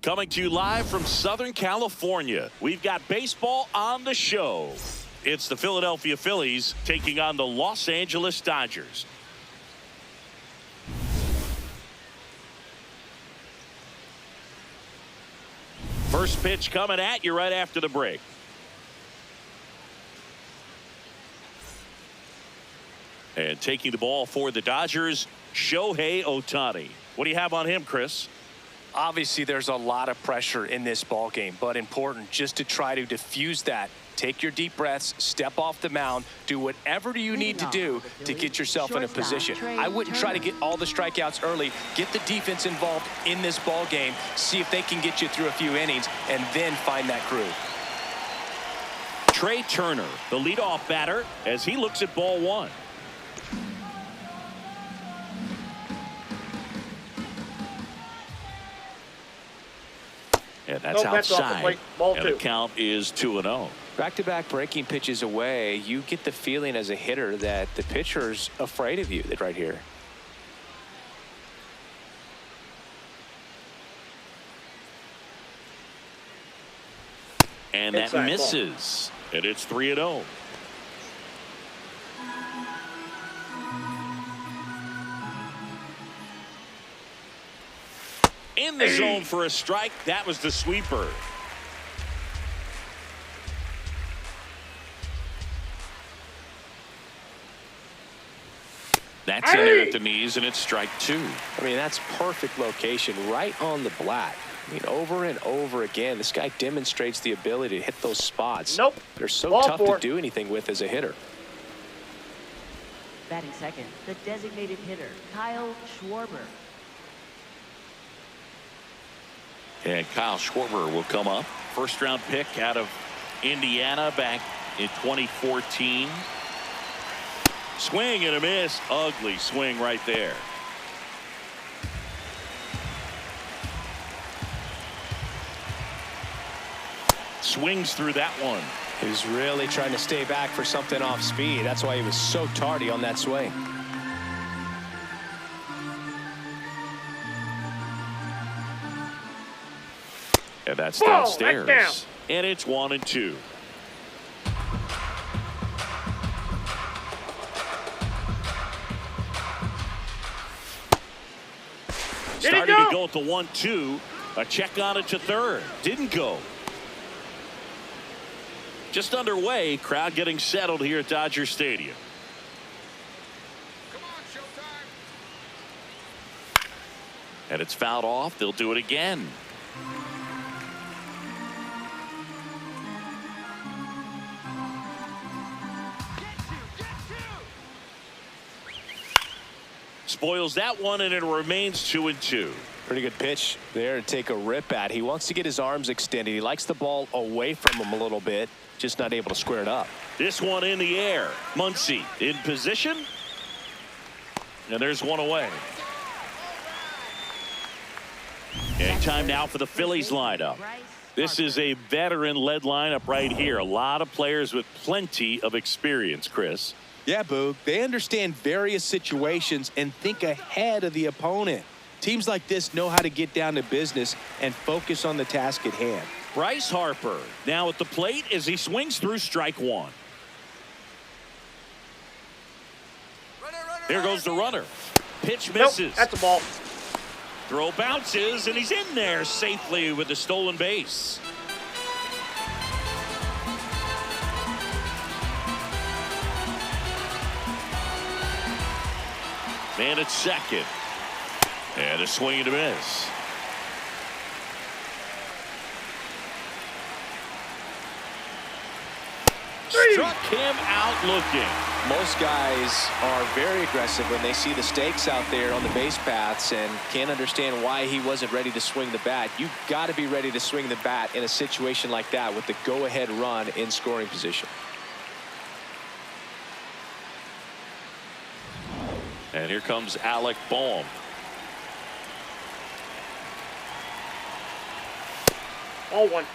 Coming to you live from Southern California, we've got baseball on the show. It's the Philadelphia Phillies taking on the Los Angeles Dodgers. First pitch coming at you right after the break. And taking the ball for the Dodgers, Shohei Ohtani. What do you have on him, Chris? Obviously, there's a lot of pressure in this ball game, but important just to try to diffuse that. Take your deep breaths, step off the mound, do whatever you need to do to get yourself in a position. I wouldn't try to get all the strikeouts early. Get the defense involved in this ball game. See if they can get you through a few innings, and then find that groove. Trey Turner, the leadoff batter, as he looks at ball one. And that's outside. And the count is 2-0. Back-to-back breaking pitches away, you get the feeling as a hitter that the pitcher's afraid of you right here. And that misses. And it's 3-0. In the zone for a strike. That was the sweeper. That's in there at the knees, and it's strike two. I mean, that's perfect location, right on the black. I mean, over and over again, this guy demonstrates the ability to hit those spots. Nope. They're so tough to do anything with as a hitter. Batting second, the designated hitter, Kyle Schwarber. And Kyle Schwarber will come up. First round pick out of Indiana back in 2014. Swing and a miss. Ugly swing right there. Swings through that one. He was really trying to stay back for something off speed. That's why he was so tardy on that swing. And that's downstairs. That's down. And it's 1-2. Starting to go at the 1-2. A check on it to third. Didn't go. Just underway. Crowd getting settled here at Dodger Stadium. Come on, showtime. And it's fouled off. They'll do it again. Spoils that one, and it remains 2-2. Pretty good pitch there to take a rip at. He wants to get his arms extended. He likes the ball away from him a little bit, just not able to square it up. This one in the air. Muncy in position. And there's one away. And time now for the Phillies lineup. This is a veteran-led lineup right here. A lot of players with plenty of experience, Chris. Yeah, Boog. They understand various situations and think ahead of the opponent. Teams like this know how to get down to business and focus on the task at hand. Bryce Harper now at the plate as he swings through strike one. There goes the runner. Pitch misses. Nope, that's a ball. Throw bounces, and he's in there safely with the stolen base. Man at second. And a swing and a miss. Struck him out looking. Most guys are very aggressive when they see the stakes out there on the base paths and can't understand why he wasn't ready to swing the bat. You've got to be ready to swing the bat in a situation like that with the go-ahead run in scoring position. And here comes Alec Bohm. All one.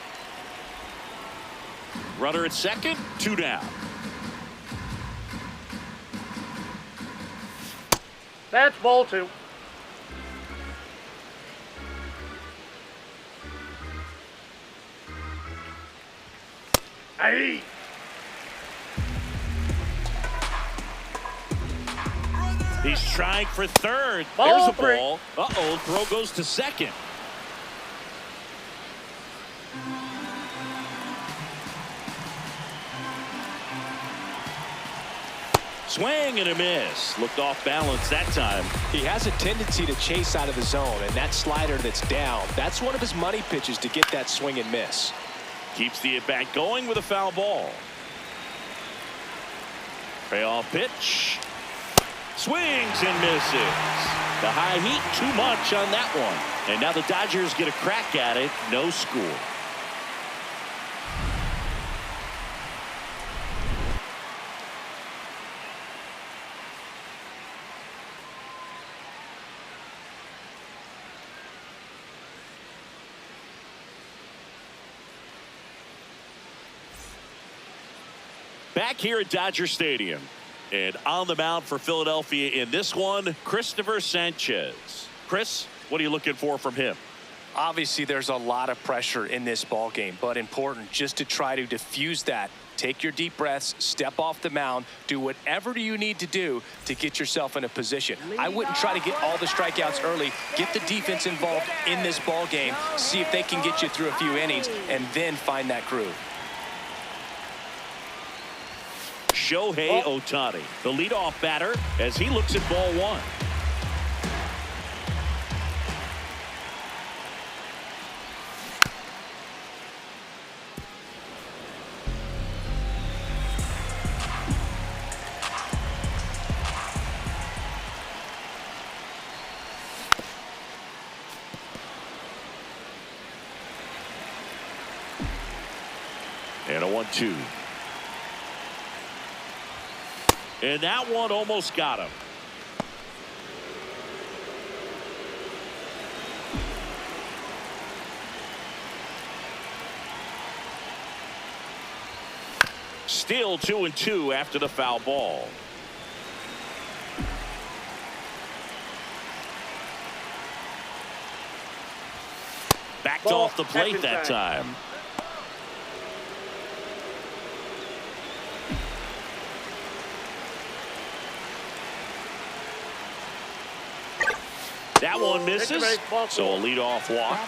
Runner at second, 2 down. That's ball two. Hey. He's trying for third. There's a ball. Uh-oh, throw goes to second. Swing and a miss. Looked off balance that time. He has a tendency to chase out of the zone, and that slider that's down, that's one of his money pitches to get that swing and miss. Keeps the at-bat going with a foul ball. Payoff pitch. Swings and misses. The high heat, too much on that one. And now the Dodgers get a crack at it. No score. Back here at Dodger Stadium. And on the mound for Philadelphia in this one, Cristopher Sánchez. Chris, what are you looking for from him? Obviously, there's a lot of pressure in this ball game, but important just to try to diffuse that. Take your deep breaths, step off the mound, do whatever you need to do to get yourself in a position. I wouldn't try to get all the strikeouts early. Get the defense involved in this ball game. See if they can get you through a few innings, and then find that groove. Shohei Ohtani, the leadoff batter, as he looks at ball one. And a 1-2. And that one almost got him. Still 2-2 after the foul ball. Backed off the plate that time. That one misses, so a leadoff walk.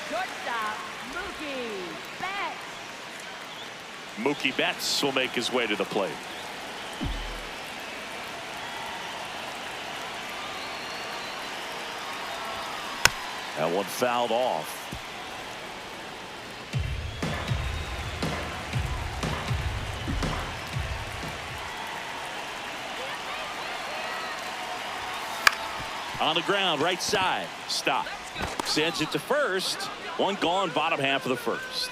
Shortstop, Mookie Betts. Mookie Betts will make his way to the plate. That one fouled off. On the ground, right side. Stop. Sends it to first. One gone, bottom half of the first.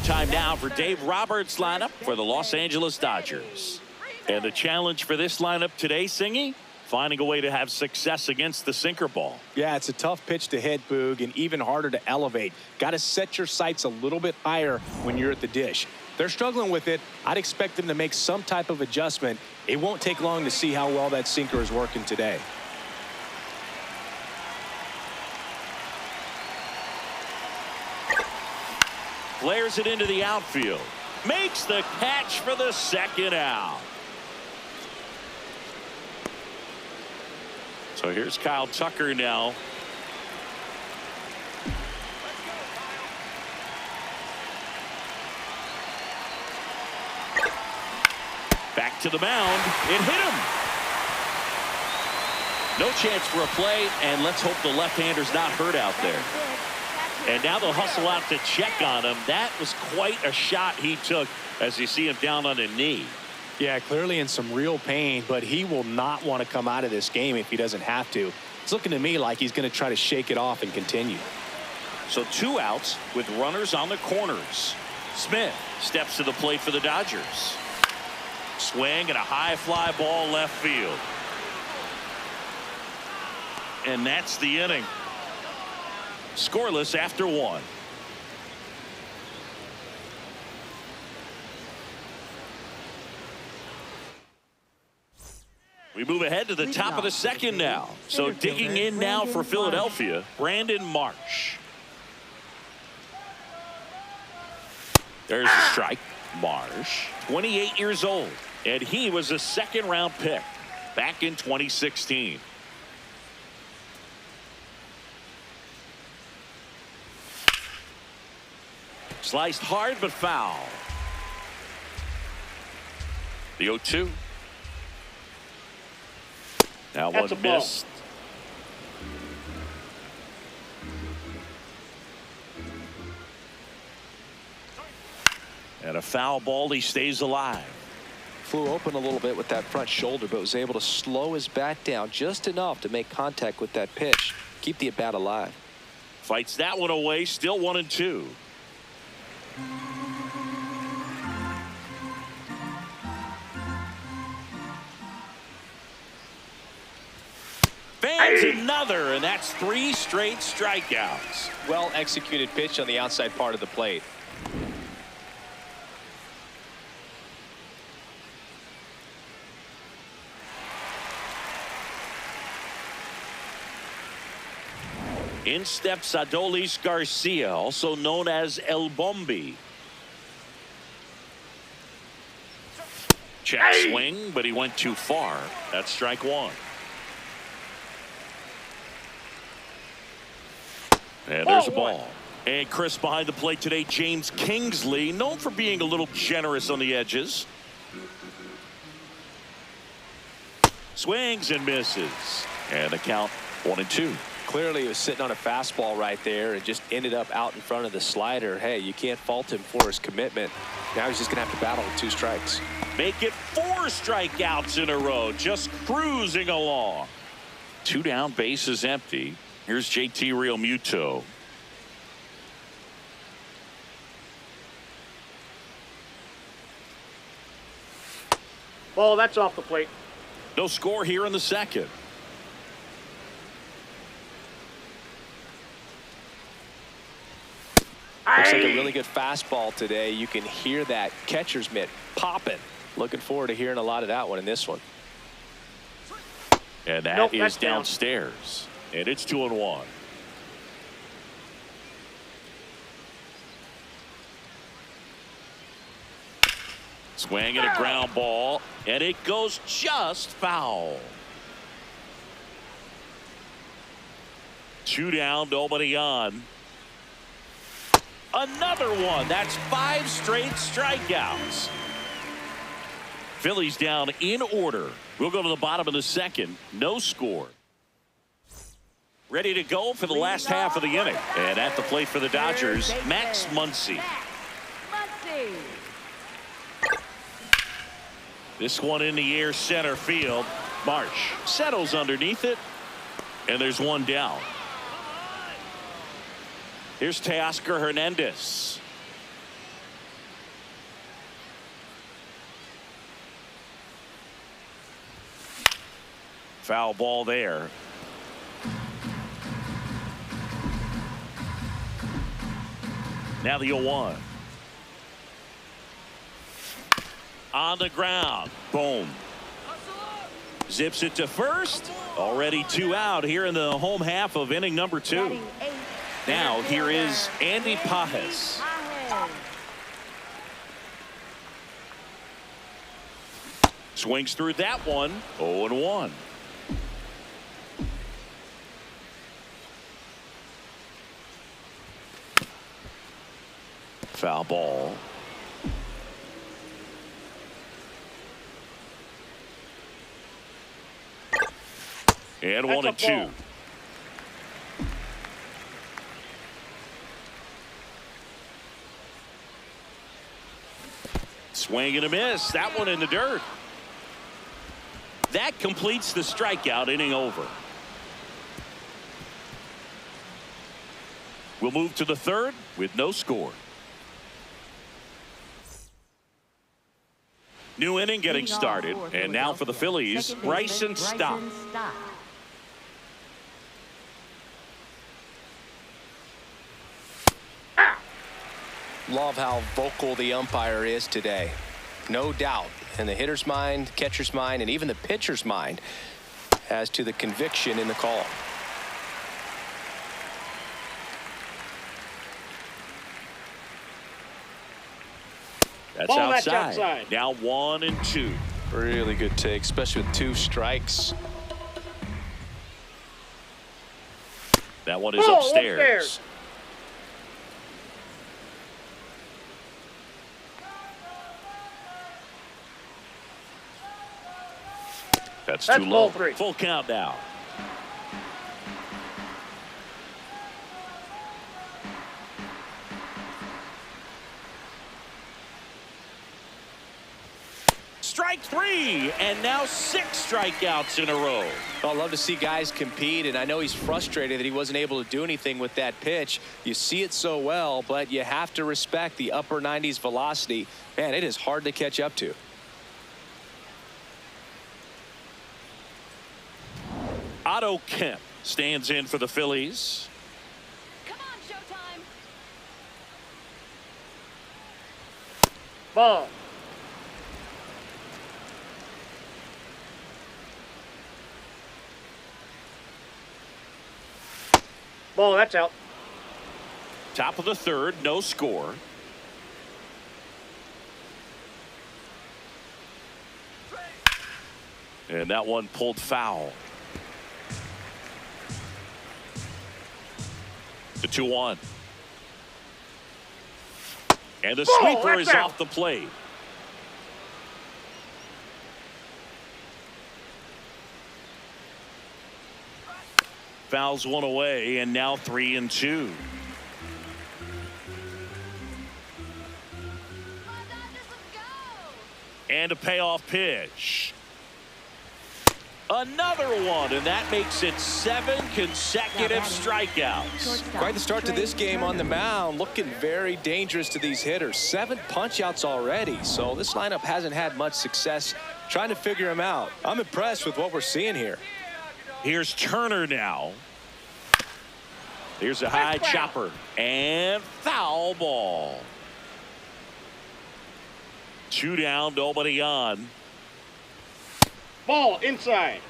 Time now for Dave Roberts' lineup for the Los Angeles Dodgers. And the challenge for this lineup today, Singy, finding a way to have success against the sinker ball. Yeah, it's a tough pitch to hit, Boog, and even harder to elevate. Got to set your sights a little bit higher when you're at the dish. They're struggling with it. I'd expect them to make some type of adjustment. It won't take long to see how well that sinker is working today. Flares it into the outfield. Makes the catch for the second out. So here's Kyle Tucker now. Back to the mound. It hit him. No chance for a play, and let's hope the left-hander's not hurt out there. And now they'll hustle out to check on him. That was quite a shot he took as you see him down on a knee. Yeah, clearly in some real pain, but he will not want to come out of this game if he doesn't have to. It's looking to me like he's going to try to shake it off and continue. So 2 outs with runners on the corners. Smith steps to the plate for the Dodgers. Swing and a high fly ball left field. And that's the inning. Scoreless after 1. We move ahead to the top of the second now. So digging in now for Philadelphia, Brandon Marsh. There's a strike. Marsh, 28 years old, and he was a second-round pick back in 2016. Sliced hard but foul. The 0-2. Now one missed. And a foul ball. He stays alive. Flew open a little bit with that front shoulder, but was able to slow his bat down just enough to make contact with that pitch. Keep the at-bat alive. Fights that one away. Still 1-2. Fans another, and that's 3 straight strikeouts. Well executed pitch on the outside part of the plate. In steps Adolis Garcia, also known as El Bombi. Check swing, but he went too far. That's strike 1. And there's a ball. And Chris behind the plate today, James Kingsley, known for being a little generous on the edges. Swings and misses. And the count 1-2. Clearly he was sitting on a fastball right there and just ended up out in front of the slider. Hey, you can't fault him for his commitment. Now he's just going to have to battle with 2 strikes. Make it 4 strikeouts in a row, just cruising along. 2 down, bases empty. Here's JT Realmuto. Ball, that's off the plate. No score here in the second. Looks like a really good fastball today. You can hear that catcher's mitt popping. Looking forward to hearing a lot of that one in this one. And that is downstairs. And it's 2-1. Swing and a ground ball, and it goes just foul. 2 down, nobody on. Another one. That's 5 straight strikeouts. Phillies down in order. We'll go to the bottom of the second. No score. Ready to go for the last half of the inning. And at the plate for the Dodgers, Max Muncy. This one in the air, center field. Marsh settles underneath it. And there's one down. Here's Teoscar Hernandez. Foul ball there. Now the 0-1. On the ground. Boom. Zips it to first. Already 2 out here in the home half of inning number 2. Now here is Andy Pajes. Swings through that one. 0-1. Foul ball. And 1-2. Swing and a miss. That one in the dirt. That completes the strikeout. Inning over. We'll move to the third with no score. New inning getting started. And now for the Phillies, Bryson Stott. Love how vocal the umpire is today. No doubt in the hitter's mind, catcher's mind, and even the pitcher's mind as to the conviction in the call. That's outside. Now 1 and 2. Really good take, especially with 2 strikes. That one is upstairs. That's too low. Full count now. Strike 3, and now 6 strikeouts in a row. Well, I love to see guys compete, and I know he's frustrated that he wasn't able to do anything with that pitch. You see it so well, but you have to respect the upper 90s velocity. Man, it is hard to catch up to. Otto Kemp stands in for the Phillies. Come on, showtime. Ball. Ball, that's out. Top of the 3rd, no score. And that one pulled foul. The 2-1. And the sweeper is off the plate. Fouls one away, and now 3 and 2. And a payoff pitch. Another one, and that makes it 7 consecutive strikeouts. Quite the start to this game on the mound. Looking very dangerous to these hitters. 7 punch-outs already, so this lineup hasn't had much success trying to figure him out. I'm impressed with what we're seeing here. Here's Turner now. Here's a high chopper, and foul ball. 2 down, nobody on. Ball inside.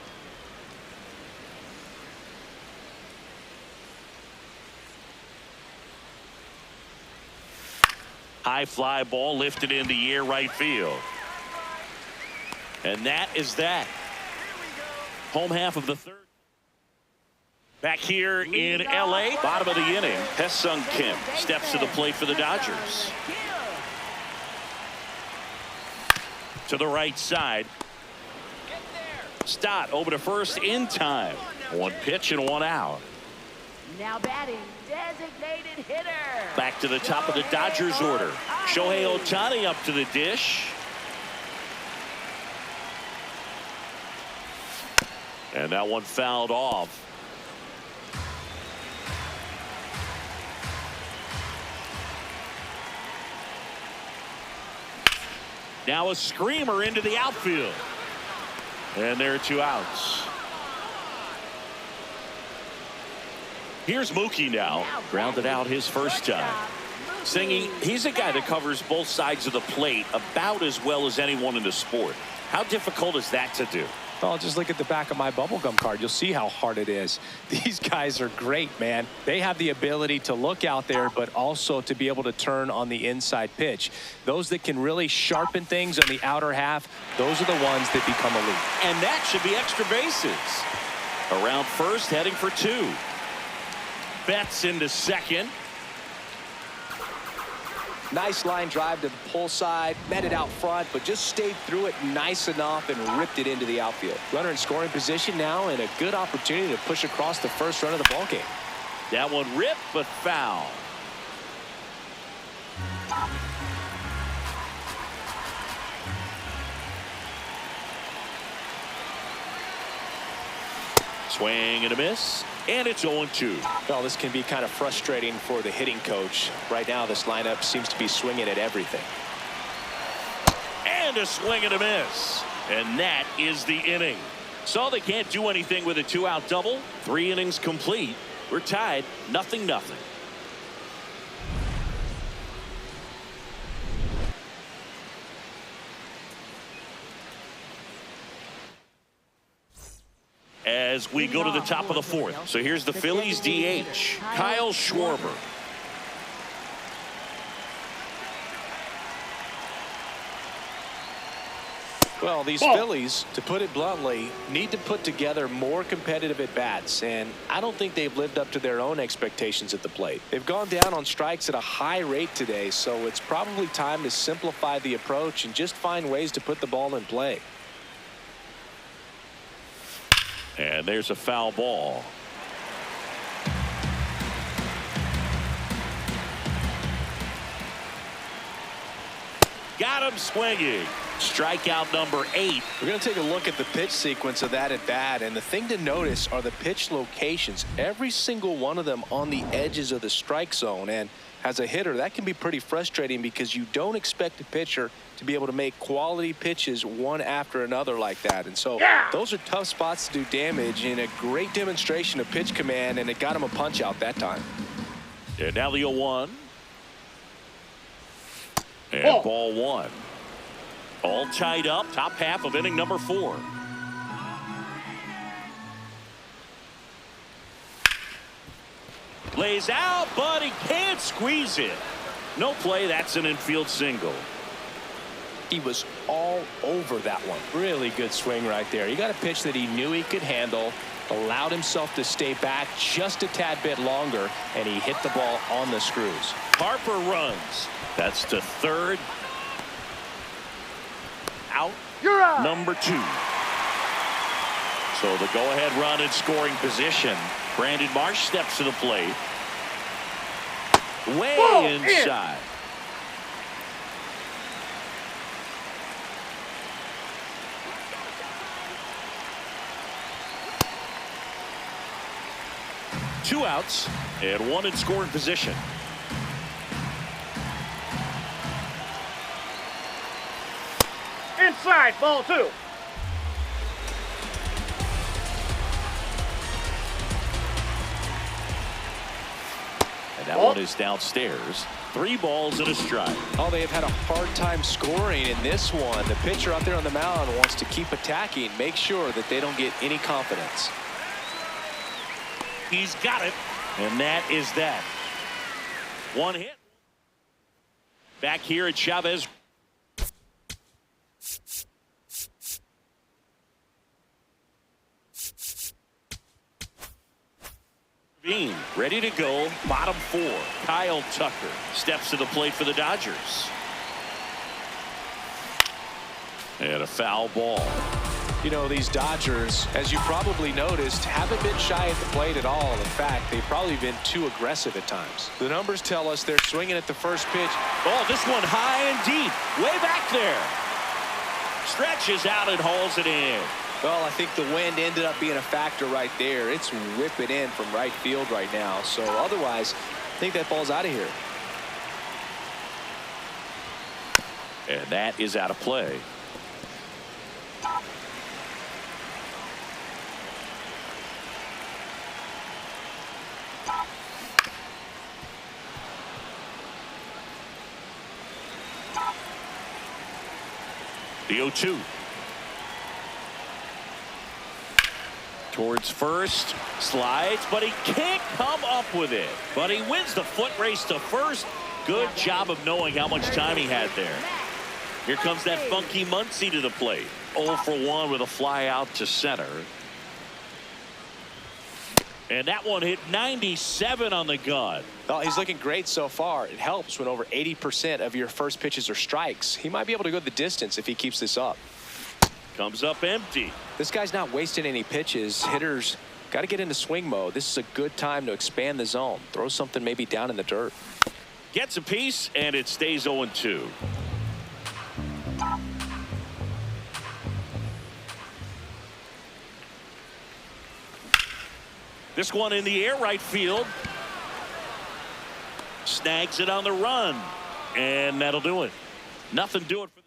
High fly ball lifted in the air, right field. And that is that. Home half of the 3rd. Back here in L.A., bottom of the inning, Ha-Seong Kim steps to the plate for the Dodgers. To the right side. Stott over to first in time. 1 pitch and 1 out. Now batting, designated hitter. Back to the top of the Dodgers order. Shohei Ohtani up to the dish. And that one fouled off. Now a screamer into the outfield. And there are 2 outs. Here's Mookie now. Grounded out his first time. Singy, he's a guy that covers both sides of the plate about as well as anyone in the sport. How difficult is that to do? Well, just look at the back of my bubblegum card. You'll see how hard it is. These guys are great, man. They have the ability to look out there, but also to be able to turn on the inside pitch. Those that can really sharpen things on the outer half, those are the ones that become elite. And that should be extra bases. Around first, heading for 2. Betts into second. Nice line drive to the pull side, met it out front, but just stayed through it nice enough and ripped it into the outfield. Runner in scoring position now, and a good opportunity to push across the first run of the ballgame. That one ripped, but foul. Swing and a miss, and it's 0-2. Well, this can be kind of frustrating for the hitting coach. Right now, this lineup seems to be swinging at everything. And a swing and a miss. And that is the inning. So they can't do anything with a 2-out double. 3 innings complete. We're tied 0-0. As we go to the top of the 4th. So here's the Phillies DH, Kyle Schwarber. Well, these Phillies, to put it bluntly, need to put together more competitive at-bats, and I don't think they've lived up to their own expectations at the plate. They've gone down on strikes at a high rate today, so it's probably time to simplify the approach and just find ways to put the ball in play. And there's a foul ball. Got him swinging. Strikeout number 8. We're going to take a look at the pitch sequence of that at bat, and the thing to notice are the pitch locations. Every single one of them on the edges of the strike zone, and as a hitter, that can be pretty frustrating because you don't expect a pitcher to be able to make quality pitches one after another like that. And so those are tough spots to do damage, and a great demonstration of pitch command, and it got him a punch out that time. And now the 0-1. And ball 1. All tied up, top half of inning number 4. Lays out, but he can't squeeze it. No play, that's an infield single. He was all over that one. Really good swing right there. He got a pitch that he knew he could handle, allowed himself to stay back just a tad bit longer, and he hit the ball on the screws. Harper runs. That's to third. Out. Number 2. So the go-ahead run in scoring position. Brandon Marsh steps to the plate. Way inside. Two outs and 1 in scoring position. Inside, ball 2. And that one is downstairs. 3 balls and a strike. Oh, they have had a hard time scoring in this one. The pitcher out there on the mound wants to keep attacking, make sure that they don't get any confidence. He's got it, and that is that. 1 hit. Back here at Chavez. Ready to go. Bottom 4. Kyle Tucker steps to the plate for the Dodgers. And a foul ball. You know, these Dodgers, as you probably noticed, haven't been shy at the plate at all. In fact, they've probably been too aggressive at times. The numbers tell us they're swinging at the first pitch. Oh, this one high and deep. Way back there. Stretches out and hauls it in. Well, I think the wind ended up being a factor right there. It's whipping in from right field right now. So otherwise, I think that ball's out of here. And that is out of play. The 0-2. Towards first, slides, but he can't come up with it. But he wins the foot race to first. Good job of knowing how much time he had there. Here comes that funky Muncy to the plate. 0 for 1 with a fly out to center. And that one hit 97 on the gun. Well, he's looking great so far. It helps when over 80% of your first pitches are strikes. He might be able to go the distance if he keeps this up. Comes up empty. This guy's not wasting any pitches. Hitters got to get into swing mode. This is a good time to expand the zone. Throw something maybe down in the dirt. Gets a piece, and it stays 0-2. This one in the air right field. Snags it on the run. And that'll do it. Nothing doing for the...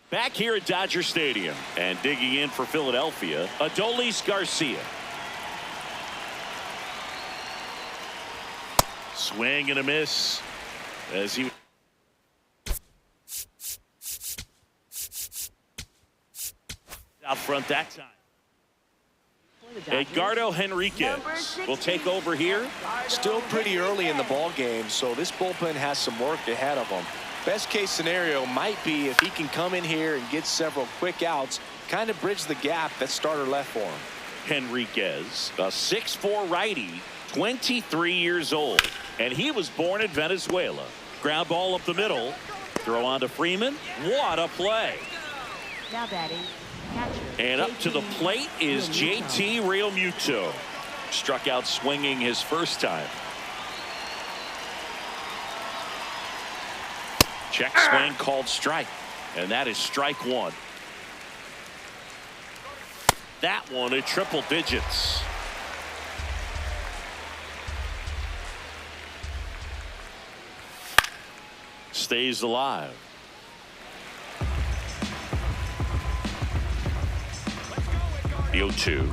Back here at Dodger Stadium. And digging in for Philadelphia, Adolis Garcia. Swing and a miss. As he... out front that time. Edgardo Henriquez will take over here. Still pretty early in the ball game, so this bullpen has some work ahead of them. Best case scenario might be if he can come in here and get several quick outs, kind of bridge the gap that starter left for him. Henriquez, a 6'4" righty, 23 years old, and he was born in Venezuela. Ground ball up the middle. Throw on to Freeman. What a play. Now batting, catcher. And up to the JT plate is JT Realmuto. Struck out swinging his first time. Check swing called strike. And that is strike one. That one at triple digits. Stays alive. The 0-2.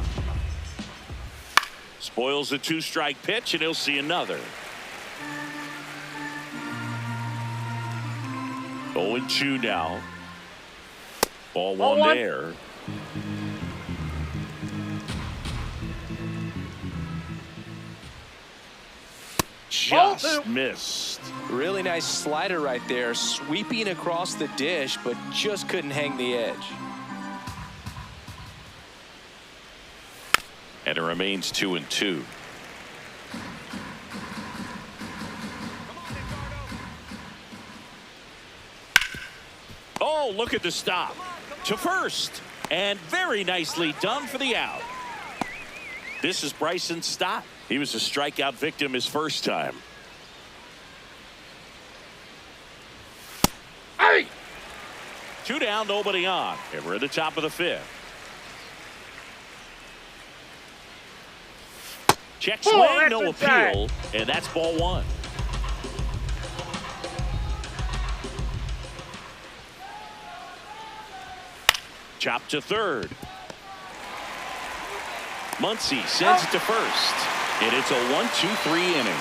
Spoils the 2-strike pitch, and he'll see another. 0-2 now. Ball one there. Just missed. Really nice slider right there, sweeping across the dish, but just couldn't hang the edge. And it remains 2-2. Oh, look at the stop. To first. And very nicely done for the out. This is Bryson's stop. He was a strikeout victim his first time. Hey! 2 down, nobody on. And we're at the top of the 5th. Check swing, no appeal, and that's ball one. Chop to third. Muncy sends it to first. And it's a 1-2-3 inning.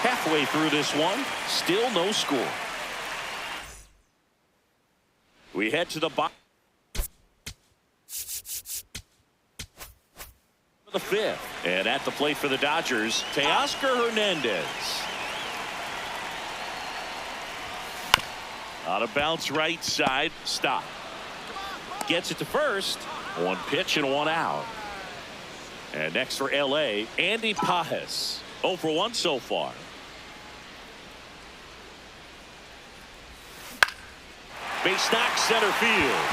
Halfway through this one, still no score. We head to the bottom of the 5th. And at the plate for the Dodgers, Teoscar Hernandez. On a bounce right side, stop. Gets it to first. 1 pitch and 1 out. And next for LA, Andy Pajes. 0 for 1 so far. Base knock center field.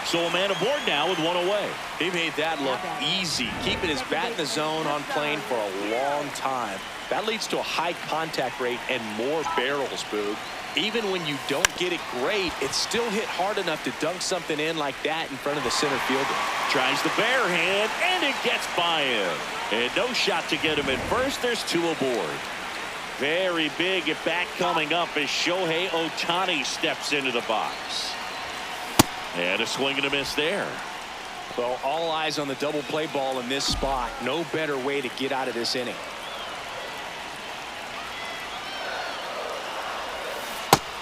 So a man aboard now with 1 away. He made that look easy, keeping his bat in the zone on plane for a long time. That leads to a high contact rate and more barrels, Boog. Even when you don't get it great, it's still hit hard enough to dunk something in like that in front of the center fielder. Tries the bare hand, and it gets by him. And no shot to get him at first. There's 2 aboard. Very big at bat coming up as Shohei Ohtani steps into the box. And a swing and a miss there. Well, all eyes on the double play ball in this spot. No better way to get out of this inning.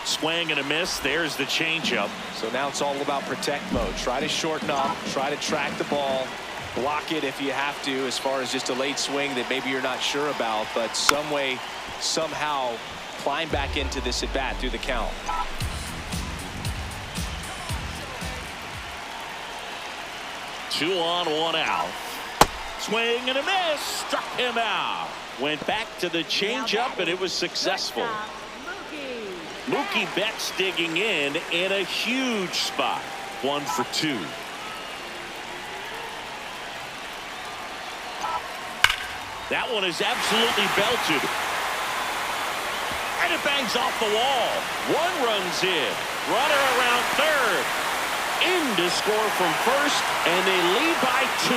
Swing and a miss. There's the changeup. So now it's all about protect mode. Try to shorten up, try to track the ball, block it if you have to, as far as just a late swing that maybe you're not sure about, but some way, somehow climb back into this at bat through the count. Two on, 1 out. Swing and a miss. Struck him out. Went back to the changeup, and it was successful. Mookie Betts digging in a huge spot. 1 for 2. That one is absolutely belted. And it bangs off the wall. 1 runs in. Runner around third. In to score from first, and they lead by 2.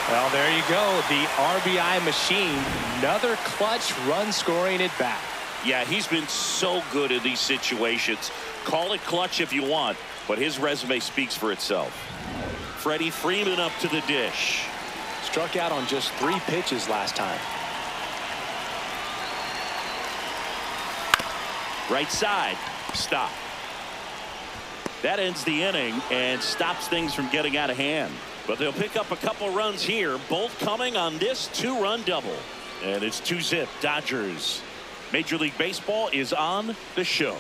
Well, there you go. The RBI machine. Another clutch run scoring at bat. Yeah, he's been so good in these situations. Call it clutch if you want, but his resume speaks for itself. Freddie Freeman up to the dish. Struck out on just 3 pitches last time. Right side. Stop. That ends the inning and stops things from getting out of hand. But they'll pick up a couple runs here, both coming on this 2-run double. And it's 2-zip Dodgers. Major League Baseball is on the show.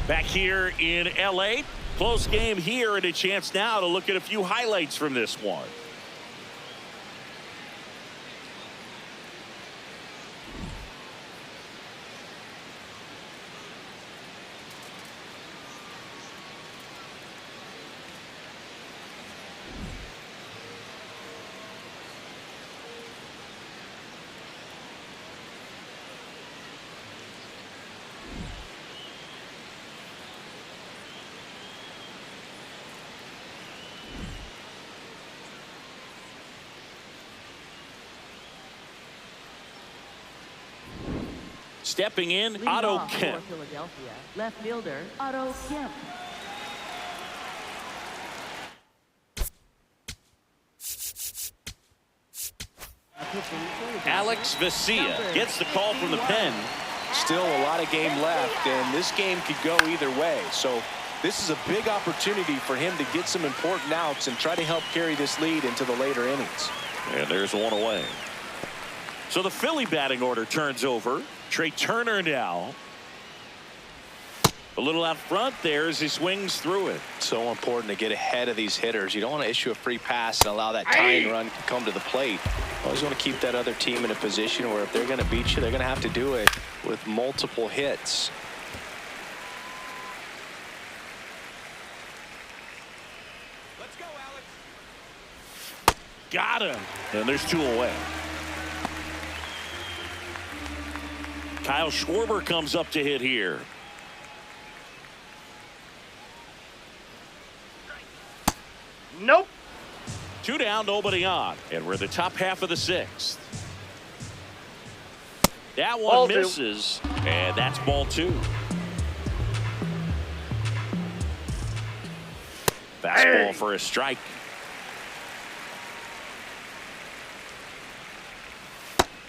Back here in LA, close game here, and a chance now to look at a few highlights from this one. Stepping in, Leading Otto off for Kemp. Philadelphia, left fielder Otto Kemp. Alex Vesia gets the call from the pen. Still a lot of game left, and this game could go either way. So this is a big opportunity for him to get some important outs and try to help carry this lead into the later innings. And there's one away. So the Philly batting order turns over. Trey Turner now. A little out front there as he swings through it. So important to get ahead of these hitters. You don't want to issue a free pass and allow that tying run to come to the plate. Always want to keep that other team in a position where if they're going to beat you, they're going to have to do it with multiple hits. Let's go, Alex. Got him. And there's two away. Kyle Schwarber comes up to hit here. Nope. Two down, nobody on. And we're in the top half of the sixth. That one Ball two. misses. And that's ball two. Fastball for a strike.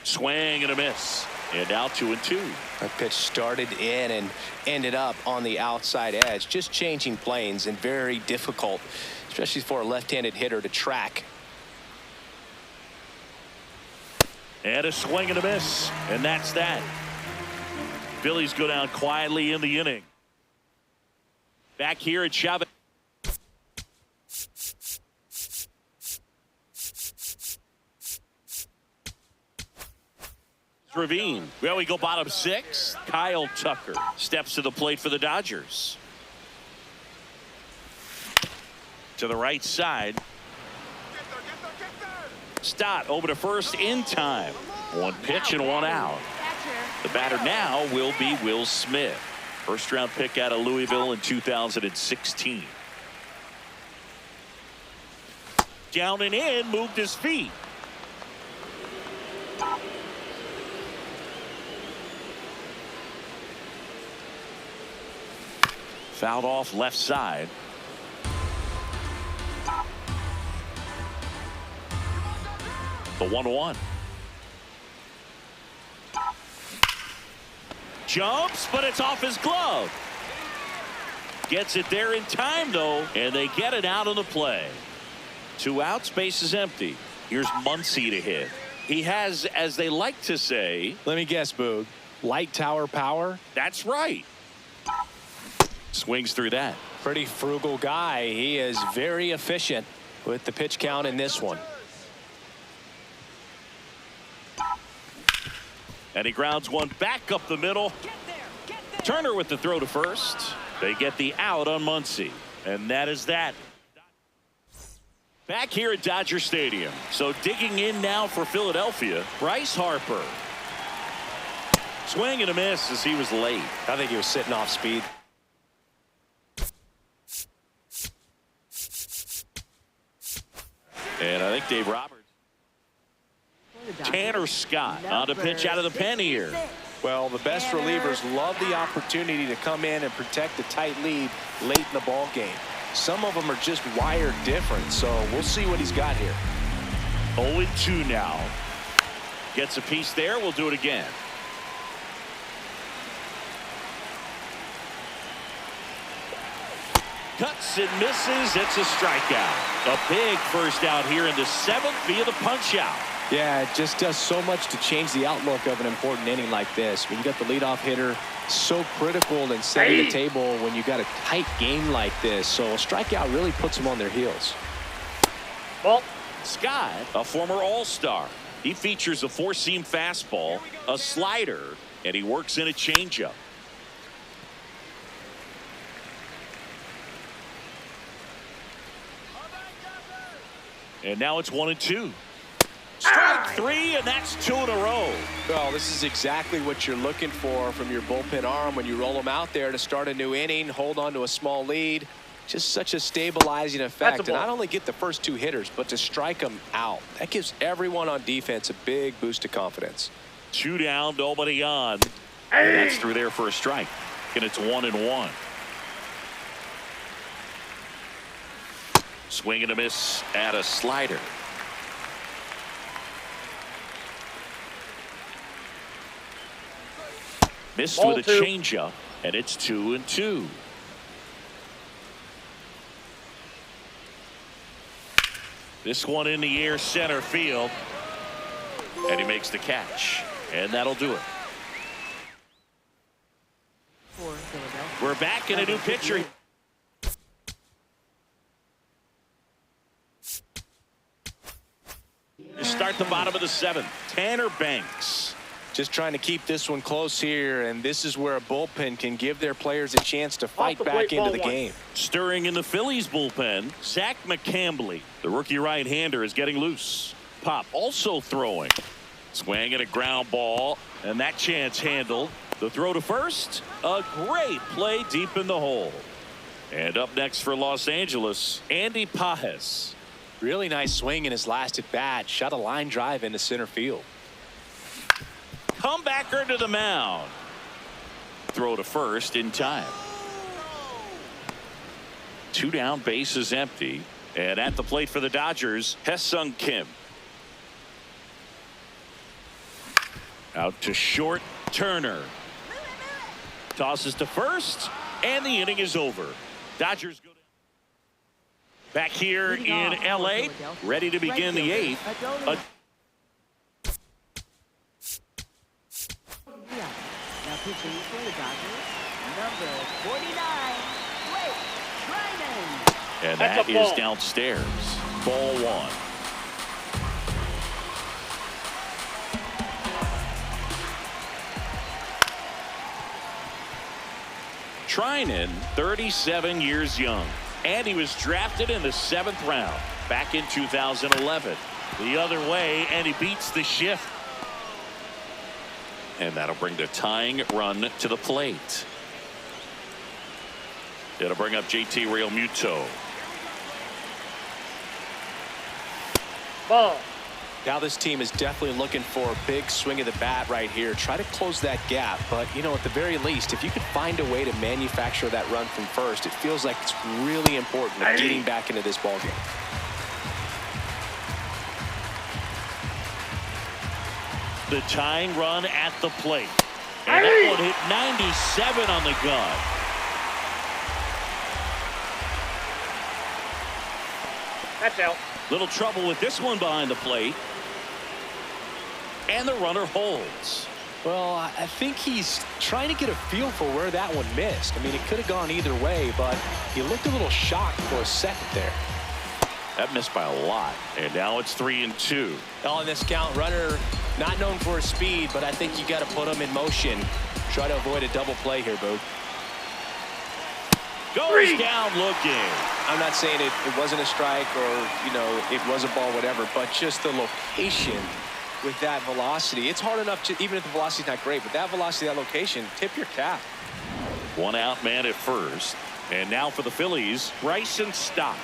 Swing and a miss. And now 2-2. That pitch started in and ended up on the outside edge. Just changing planes and very difficult, especially for a left-handed hitter to track. And a swing and a miss. And that's that. Phillies go down quietly in the inning. Back here at Chavez. Ravine. Well, we go bottom six. Kyle Tucker steps to the plate for the Dodgers. To the right side. Stott over to first in time. One pitch and one out. The batter now will be Will Smith. First round pick out of Louisville in 2016. Down and in, moved his feet. Fouled off left side. The 1-1. Jumps, but it's off his glove. Gets it there in time, though, and they get it out of the play. Two outs, base is empty. Here's Muncy to hit. He has, as they like to say... Let me guess, Boog. Light tower power? That's right. Swings through that. Pretty frugal guy. He is very efficient with the pitch count in this one. And he grounds one back up the middle. Turner with the throw to first. They get the out on Muncy. And that is that. Back here at Dodger Stadium. So digging in now for Philadelphia, Bryce Harper. Swing and a miss as he was late. I think he was sitting off speed. And I think Dave Roberts. Tanner Scott on the pitch out of the pen here. Well, the best relievers love the opportunity to come in and protect the tight lead late in the ball game. Some of them are just wired different, so we'll see what he's got here. 0-2 now. Gets a piece there. We'll do it again. Cuts and misses. It's a strikeout. A big first out here in the seventh via the punch out. Yeah, it just does so much to change the outlook of an important inning like this. When you got the leadoff hitter, so critical in setting the table when you got a tight game like this. So a strikeout really puts them on their heels. Ball. Scott, a former All-Star. He features a four-seam fastball, a slider, and he works in a changeup. And now it's 1-2. Strike three, and that's 2 in a row. Well, this is exactly what you're looking for from your bullpen arm when you roll them out there to start a new inning, hold on to a small lead. Just such a stabilizing effect to not only get the first 2 hitters, but to strike them out. That gives everyone on defense a big boost of confidence. 2 down, nobody on. And that's through there for a strike. And it's 1-1. Swing and a miss at a slider. Missed Ball with a 2. changeup, and it's 2-2. This one in the air, center field, and he makes the catch, and that'll do it. For Philadelphia. We're back in a new pitcher. To start the bottom of the 7th, Tanner Banks. Just trying to keep this one close here, and this is where a bullpen can give their players a chance to fight the back plate, into ball the 1. game. Stirring in the Phillies bullpen, Zach McCambley. The rookie right-hander is getting loose. Pop also throwing. Swing and a ground ball, and that chance handled. The throw to first, a great play deep in the hole. And up next for Los Angeles, Andy Pages. Really nice swing in his last at bat. Shot a line drive into center field. Comebacker to the mound. Throw to first in time. 2 down, base is empty. And at the plate for the Dodgers, Hesung Kim. Out to short, Turner. Tosses to first, and the inning is over. Dodgers go down. Back here in L.A., ready to begin the 8th. Now pitching for the Dodgers, number 49, Blake Trinan. And That's that a ball. is downstairs. Ball 1. Trinan, 37 years young, and he was drafted in the 7th round back in 2011. The other way, and he beats the shift. And that'll bring the tying run to the plate. It'll bring up JT Realmuto. Ball. Now this team is definitely looking for a big swing of the bat right here. Try to close that gap. But, you know, at the very least, if you could find a way to manufacture that run from first, it feels like it's really important to getting back into this ballgame. The tying run at the plate. And that one hit 97 on the gun. That's out. Little trouble with this one behind the plate. And the runner holds. Well, I think he's trying to get a feel for where that one missed. I mean, it could have gone either way, but he looked a little shocked for a second there. That missed by a lot. And now it's 3-2. On this count, runner not known for his speed, but I think you got to put him in motion. Try to avoid a double play here, Boog. Goes down looking. I'm not saying it wasn't a strike or, you know, it was a ball, whatever, but just the location with that velocity. It's hard enough to, even if the velocity's not great, but that velocity, that location, tip your cap. 1 out man at first. And now for the Phillies, Bryson Stott.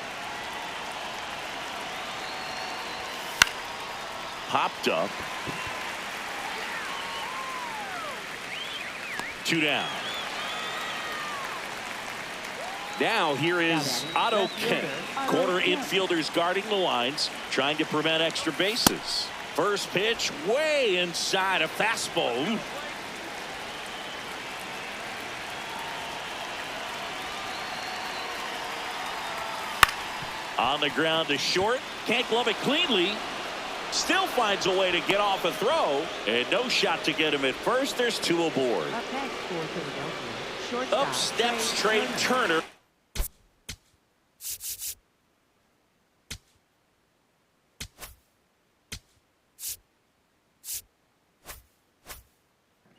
Popped up. 2 down. Now here is Otto Kemp. Corner infielders guarding the lines, trying to prevent extra bases. First pitch way inside, a fastball. On the ground to short. Can't glove it cleanly. Still finds a way to get off a throw, and no shot to get him at first. There's 2 aboard. Up next for Philadelphia, shortstop, Up steps Trey Turner.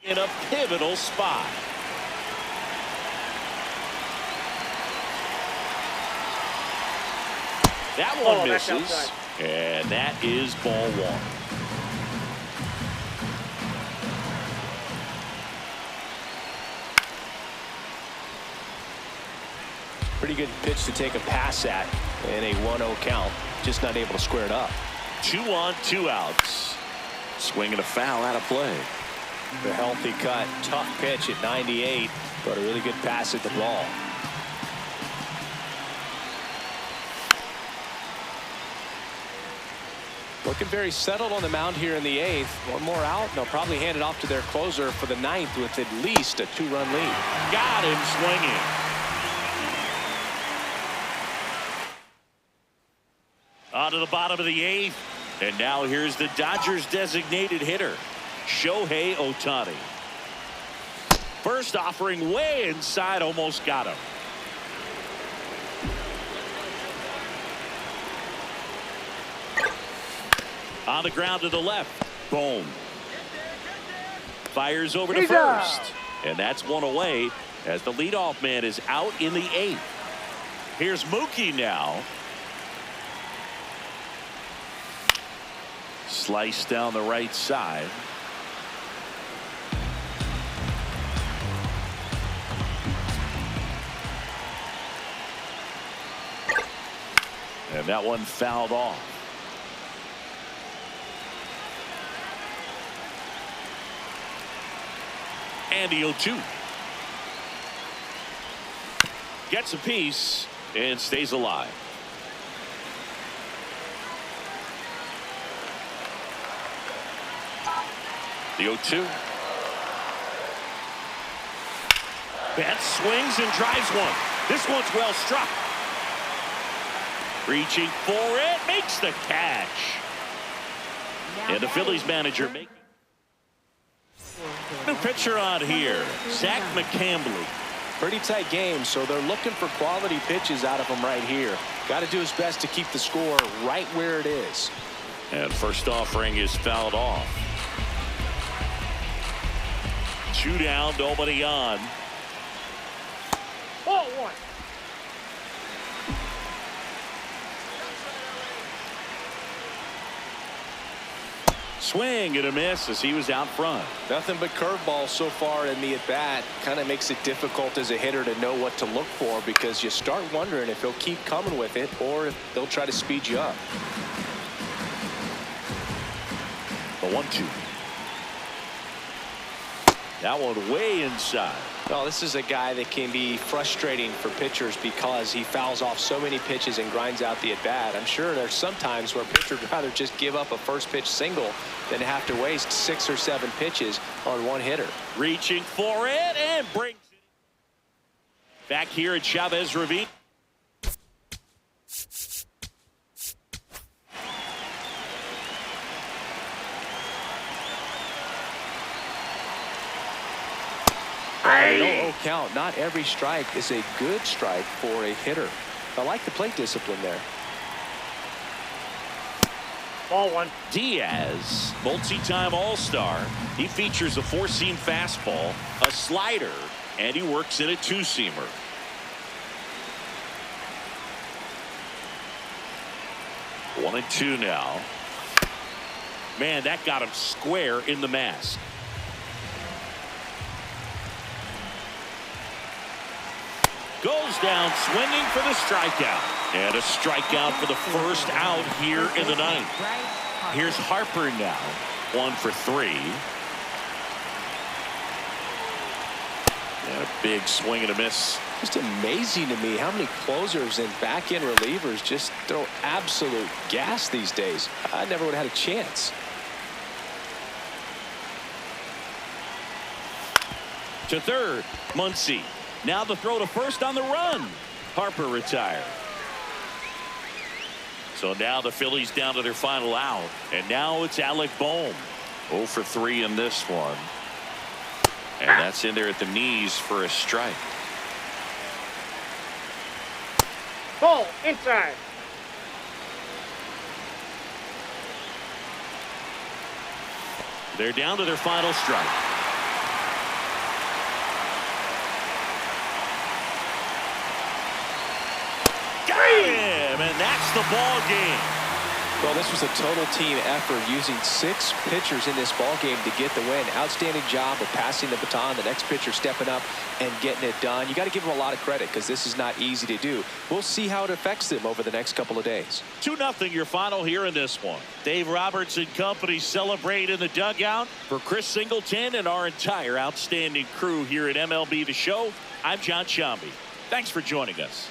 In a pivotal spot. That one that's misses, outside. and that is ball 1. Pretty good pitch to take a pass at in a 1-0 count. Just not able to square it up. 2 on, 2 outs. Swinging a foul out of play. The healthy cut. Tough pitch at 98, but a really good pass at the ball. Looking very settled on the mound here in the 8th. 1 more out, and they'll probably hand it off to their closer for the 9th with at least a 2-run lead. Got him swinging. On to the bottom of the 8th. And now here's the Dodgers designated hitter, Shohei Ohtani. First offering way inside, almost got him. On the ground to the left. Boom. Fires over to first. And that's 1 away as the leadoff man is out in the 8th. Here's Mookie now. Slice down the right side. And that one fouled off. And the 0-2. Gets a piece and stays alive. The 0-2. Betts swings and drives one. This one's well struck. Reaching for it, makes the catch. And the Phillies manager making new pitcher on here, Zach McCambly. Pretty tight game, so they're looking for quality pitches out of him right here. Got to do his best to keep the score right where it is. And first offering is fouled off. 2 down, nobody on. Ball 1. Swing and a miss as he was out front. Nothing but curveballs so far in the at-bat. Kind of makes it difficult as a hitter to know what to look for because you start wondering if he'll keep coming with it or if they'll try to speed you up. The 1-2. That one way inside. Well, this is a guy that can be frustrating for pitchers because he fouls off so many pitches and grinds out the at-bat. I'm sure there's some times where pitchers would rather just give up a first pitch single than have to waste 6 or 7 pitches on one hitter. Reaching for it and brings it back here at Chavez Ravine. No count. Not every strike is a good strike for a hitter. I like the plate discipline there. Ball 1. Diaz, multi-time All-Star. He features a 4-seam fastball, a slider, and he works in a 2-seamer. One and 2 now. Man, that got him square in the mask. Goes down swinging for the strikeout. And a strikeout for the first out here in the 9th. Here's Harper now. 1 for 3. And a big swing and a miss. Just amazing to me how many closers and back-end relievers just throw absolute gas these days. I never would have had a chance. To third, Muncy. Now the throw to first on the run. Harper retired. So now the Phillies down to their final out. And now it's Alec Bohm. 0 for 3 in this one. And that's in there at the knees for a strike. Ball inside. They're down to their final strike. Got him, and that's the ball game. Well, this was a total team effort using 6 pitchers in this ball game to get the win. Outstanding job of passing the baton. The next pitcher stepping up and getting it done. You got to give them a lot of credit because this is not easy to do. We'll see how it affects them over the next couple of days. 2-0 your final here in this one. Dave Roberts and company celebrate in the dugout. For Chris Singleton and our entire outstanding crew here at MLB The Show, I'm John Shambi. Thanks for joining us.